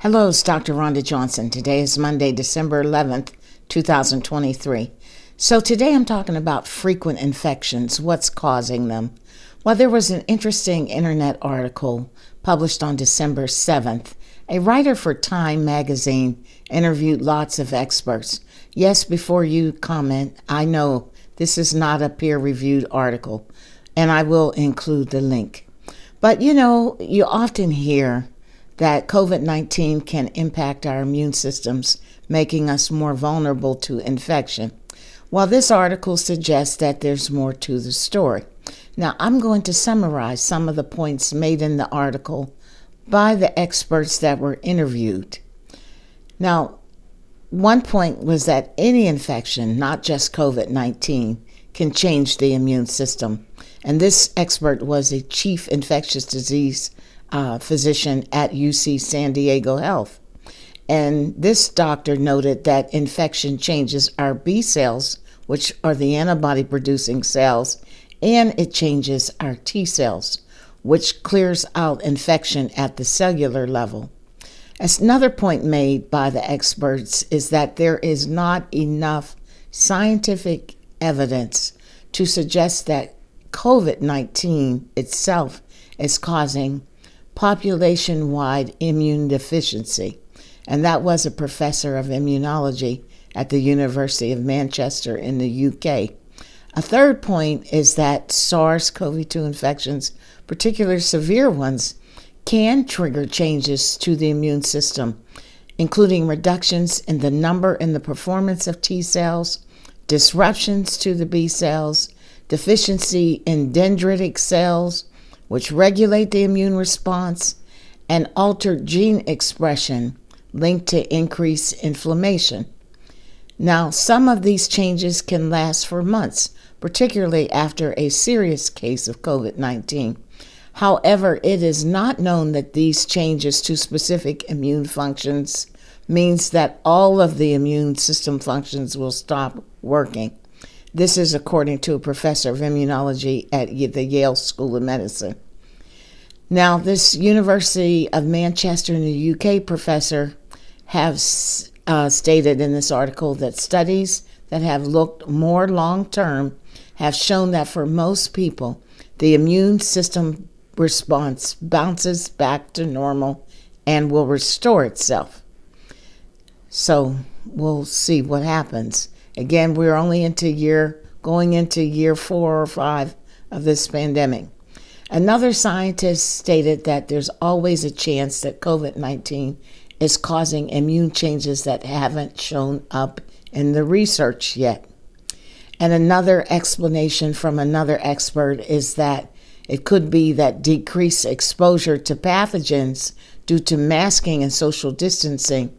Hello, it's Dr. Rhonda Johnson. Today is Monday, December 11th, 2023. So today I'm talking about frequent infections, what's causing them. Well, there was an interesting internet article published on December 7th. A writer for Time magazine interviewed lots of experts. Yes, before you comment, I know this is not a peer-reviewed article, and I will include the link. But you often hear that COVID-19 can impact our immune systems, making us more vulnerable to infection. Well, this article suggests that there's more to the story. Now, I'm going to summarize some of the points made in the article by the experts that were interviewed. Now, one point was that any infection, not just COVID-19, can change the immune system. And this expert was a chief infectious disease physician at UC San Diego Health. And this doctor noted that infection changes our B cells, which are the antibody-producing cells, and it changes our T cells, which clears out infection at the cellular level. Another point made by the experts is that there is not enough scientific evidence to suggest that COVID-19 itself is causing population-wide immune deficiency. And that was a professor of immunology at the University of Manchester in the UK. A third point is that SARS-CoV-2 infections, particularly severe ones, can trigger changes to the immune system, including reductions in the number and the performance of T cells, disruptions to the B cells, deficiency in dendritic cells, which regulate the immune response, and altered gene expression linked to increased inflammation. Now, some of these changes can last for months, particularly after a serious case of COVID-19. However, it is not known that these changes to specific immune functions means that all of the immune system functions will stop working. This is according to a professor of immunology at the Yale School of Medicine. Now, this University of Manchester in the UK professor has stated in this article that studies that have looked more long-term have shown that for most people, the immune system response bounces back to normal and will restore itself. So we'll see what happens. Again, we're only going into year 4 or 5 of this pandemic. Another scientist stated that there's always a chance that COVID-19 is causing immune changes that haven't shown up in the research yet. And another explanation from another expert is that it could be that decreased exposure to pathogens due to masking and social distancing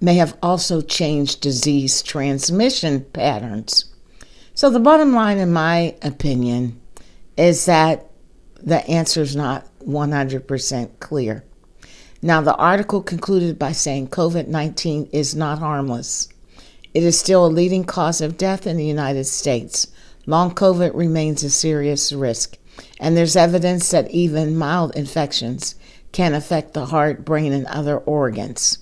may have also changed disease transmission patterns. So the bottom line, in my opinion, is that the answer is not 100% clear. Now, the article concluded by saying COVID-19 is not harmless. It is still a leading cause of death in the United States. Long COVID remains a serious risk, and there's evidence that even mild infections can affect the heart, brain, and other organs,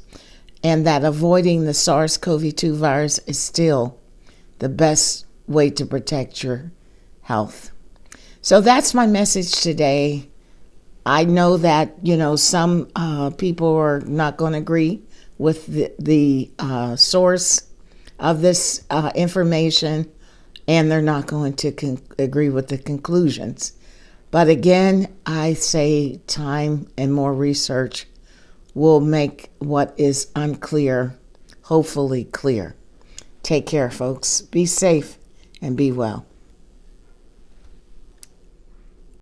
and that avoiding the SARS-CoV-2 virus is still the best way to protect your health. So that's my message today. I know that, some people are not going to agree with the source of this information, and they're not going to agree with the conclusions. But again, I say time and more research will make what is unclear, hopefully clear. Take care, folks. Be safe and be well.